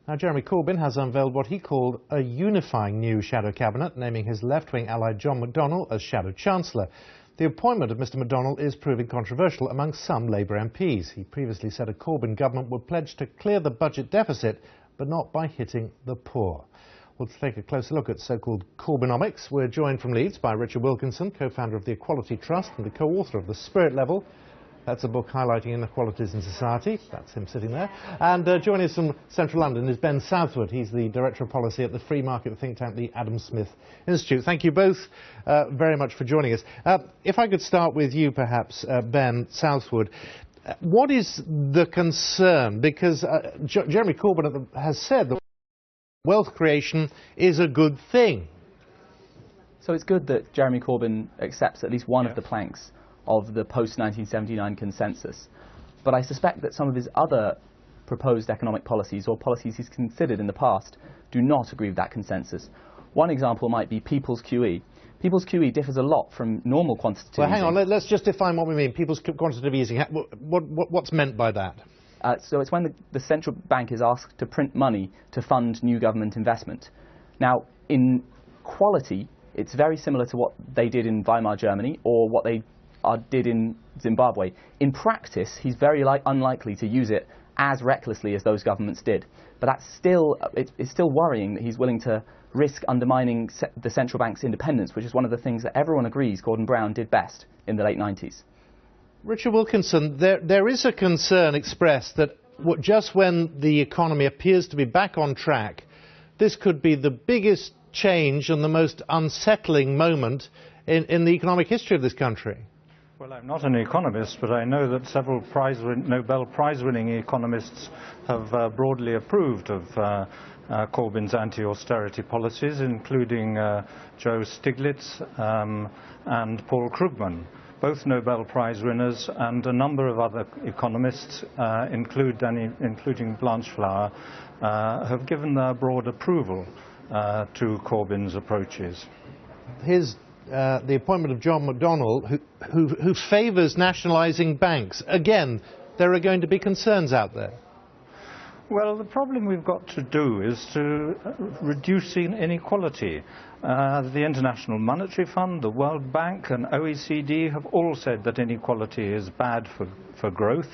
Now, Jeremy Corbyn has unveiled what he called a unifying new shadow cabinet, naming his left-wing ally John McDonnell as shadow chancellor. The appointment of Mr McDonnell is proving controversial among some Labour MPs. He previously said a Corbyn government would pledge to clear the budget deficit, but not by hitting the poor. Well, to take a closer look at so-called Corbynomics, we're joined from Leeds by Richard Wilkinson, co-founder of the Equality Trust and the co-author of The Spirit Level. That's a book highlighting inequalities in society. That's him sitting there. And joining us from Central London is Ben Southwood. He's the Director of Policy at the free market think tank, the Adam Smith Institute. Thank you both very much for joining us. If I could start with you, perhaps, Ben Southwood. What is the concern? Because Jeremy Corbyn has said that wealth creation is a good thing. So it's good that Jeremy Corbyn accepts at least one of the planks of the post-1979 consensus. But I suspect that some of his other proposed economic policies, or policies he's considered in the past, do not agree with that consensus. One example might be people's QE. People's QE differs a lot from normal quantitative easing. Well, hang on, let's just define what we mean. People's quantitative easing. What's meant by that? So it's when the central bank is asked to print money to fund new government investment. Now, in quality, it's very similar to what they did in Weimar Germany or what they did in Zimbabwe. In practice, he's very unlikely to use it as recklessly as those governments did. But that's still, it's still worrying that he's willing to risk undermining the central bank's independence, which is one of the things that everyone agrees Gordon Brown did best in the late 90s. Richard Wilkinson, there is a concern expressed that just when the economy appears to be back on track, this could be the biggest change and the most unsettling moment in the economic history of this country. Well, I'm not an economist, but I know that several Nobel Prize-winning economists have broadly approved of Corbyn's anti-austerity policies, including Joe Stiglitz and Paul Krugman. Both Nobel Prize winners and a number of other economists, including Blanche Flower, have given their broad approval to Corbyn's approaches. The appointment of John McDonnell, who favours nationalising banks. Again, there are going to be concerns out there. Well, the problem we've got to do is to reduce inequality. The International Monetary Fund, the World Bank and OECD have all said that inequality is bad for growth,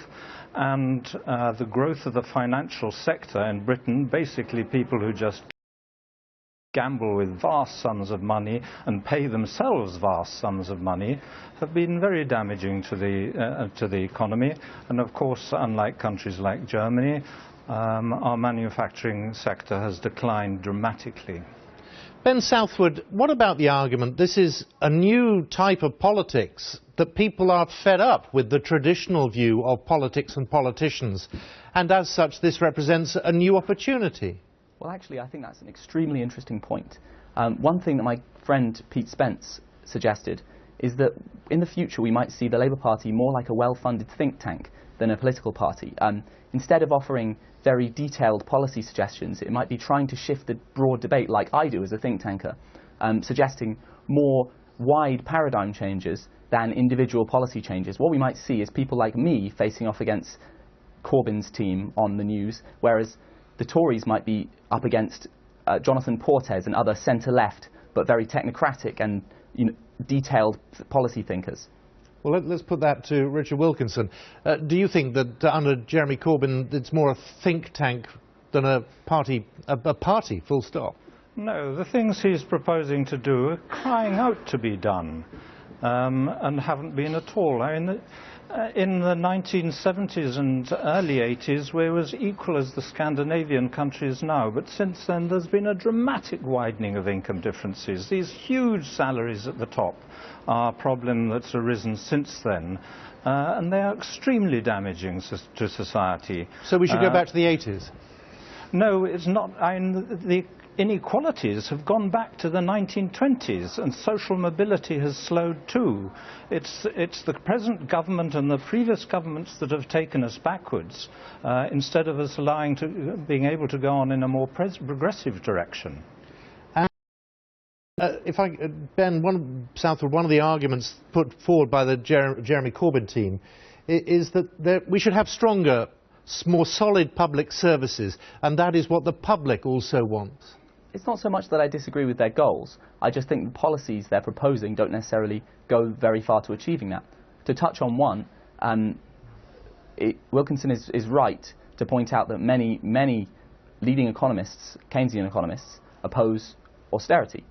and the growth of the financial sector in Britain, basically people who just gamble with vast sums of money and pay themselves vast sums of money, have been very damaging to the economy. And of course, unlike countries like Germany, our manufacturing sector has declined dramatically. Ben Southwood, what about the argument this is a new type of politics, that people are fed up with the traditional view of politics and politicians, and as such this represents a new opportunity? Well, actually, I think that's an extremely interesting point. One thing that my friend Pete Spence suggested is that in the future we might see the Labour Party more like a well-funded think tank than a political party. Instead of offering very detailed policy suggestions, it might be trying to shift the broad debate like I do as a think tanker, suggesting more wide paradigm changes than individual policy changes. What we might see is people like me facing off against Corbyn's team on the news, whereas the Tories might be up against Jonathan Portes and other centre-left but very technocratic and detailed policy thinkers. Well, let's put that to Richard Wilkinson. Do you think that under Jeremy Corbyn it's more a think tank than a party, full stop? No, the things he's proposing to do are crying out to be done and haven't been at all. I mean, in the 1970s and early 80s, we were as equal as the Scandinavian countries now, but since then there's been a dramatic widening of income differences. These huge salaries at the top are a problem that's arisen since then, and they are extremely damaging to society. So we should go back to the 80s? No, it's not. I mean, the inequalities have gone back to the 1920s, and social mobility has slowed too. It's the present government and the previous governments that have taken us backwards, instead of us being able to go on in a more progressive direction. Ben Southwood, one of the arguments put forward by the Jeremy Corbyn team is that we should have stronger more solid public services, and that is what the public also wants. It's not so much that I disagree with their goals. I just think the policies they're proposing don't necessarily go very far to achieving that. To touch on one, Wilkinson is right to point out that many leading economists, Keynesian economists, oppose austerity.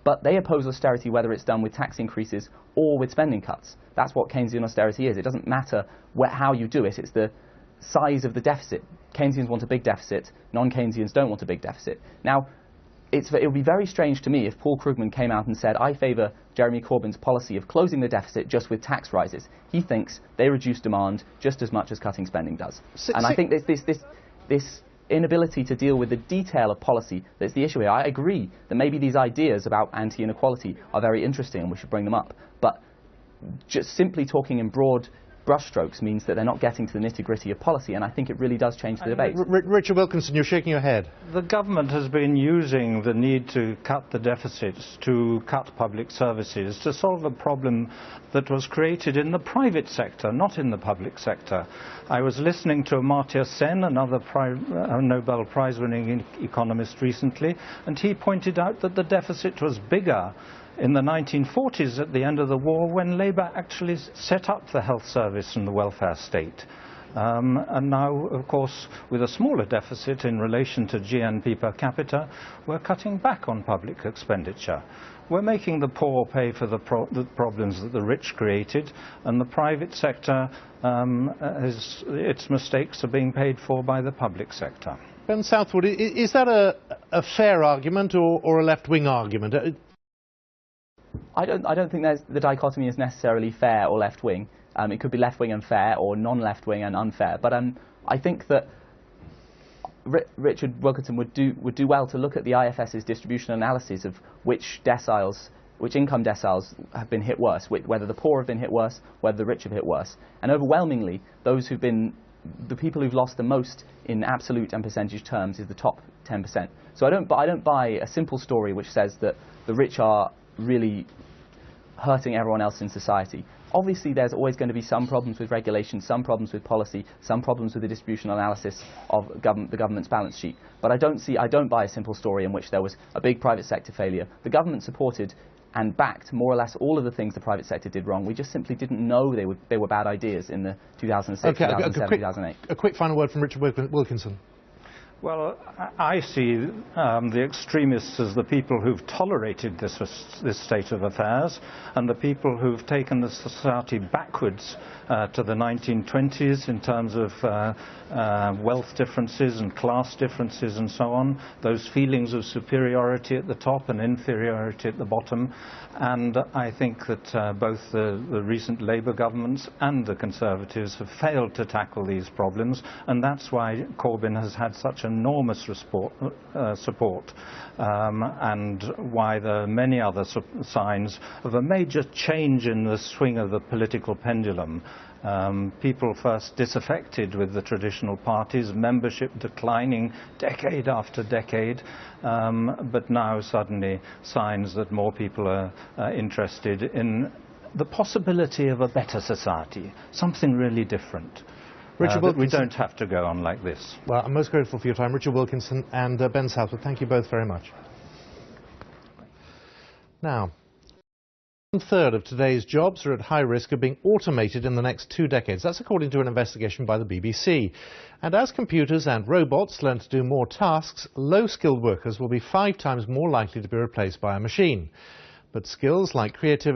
But they oppose austerity whether it's done with tax increases or with spending cuts. That's what Keynesian austerity is. It doesn't matter how you do it, it's the size of the deficit. Keynesians want a big deficit, non-Keynesians don't want a big deficit. Now, it would be very strange to me if Paul Krugman came out and said, I favour Jeremy Corbyn's policy of closing the deficit just with tax rises. He thinks they reduce demand just as much as cutting spending does. And I think this inability to deal with the detail of policy that's the issue here. I agree that maybe these ideas about anti-inequality are very interesting and we should bring them up. But just simply talking in broad brushstrokes means that they're not getting to the nitty-gritty of policy, and I think it really does change the debate. Richard Wilkinson, you're shaking your head. The government has been using the need to cut the deficits, to cut public services, to solve a problem that was created in the private sector, not in the public sector. I was listening to Amartya Sen, another Nobel Prize-winning economist recently, and he pointed out that the deficit was bigger in the 1940s at the end of the war, when Labour actually set up the health service and the welfare state. And now, of course, with a smaller deficit in relation to GNP per capita, we're cutting back on public expenditure. We're making the poor pay for the problems that the rich created, and the private sector, its mistakes are being paid for by the public sector. Ben Southwood, is that a fair argument or a left-wing argument? I don't think the dichotomy is necessarily fair or left-wing. It could be left-wing and fair, or non-left-wing and unfair. But I think that Richard Wilkinson would do well to look at the IFS's distribution analysis of which income deciles have been hit worse, whether the poor have been hit worse, whether the rich have hit worse. And overwhelmingly, the people who've lost the most in absolute and percentage terms is the top 10%. So I don't buy a simple story which says that the rich are really hurting everyone else in society. Obviously, there's always going to be some problems with regulation, some problems with policy, some problems with the distribution analysis of the government's balance sheet. But I don't buy a simple story in which there was a big private sector failure. The government supported and backed more or less all of the things the private sector did wrong. We just simply didn't know they were bad ideas in the 2006, 2007, 2008. A quick final word from Richard Wilkinson. Well, I see the extremists as the people who've tolerated this state of affairs, and the people who've taken the society backwards to the 1920s in terms of wealth differences and class differences and so on, those feelings of superiority at the top and inferiority at the bottom. And I think that both the recent Labour governments and the Conservatives have failed to tackle these problems, and that's why Corbyn has had such enormous support, and why there are many other signs of a major change in the swing of the political pendulum. People first disaffected with the traditional parties, membership declining decade after decade, but now suddenly signs that more people are interested in the possibility of a better society, something really different. We don't have to go on like this. Well, I'm most grateful for your time. Richard Wilkinson and Ben Southwood, thank you both very much. Now, 1/3 of today's jobs are at high risk of being automated in the next 2 decades. That's according to an investigation by the BBC. And as computers and robots learn to do more tasks, low-skilled workers will be 5 times more likely to be replaced by a machine. But skills like creativity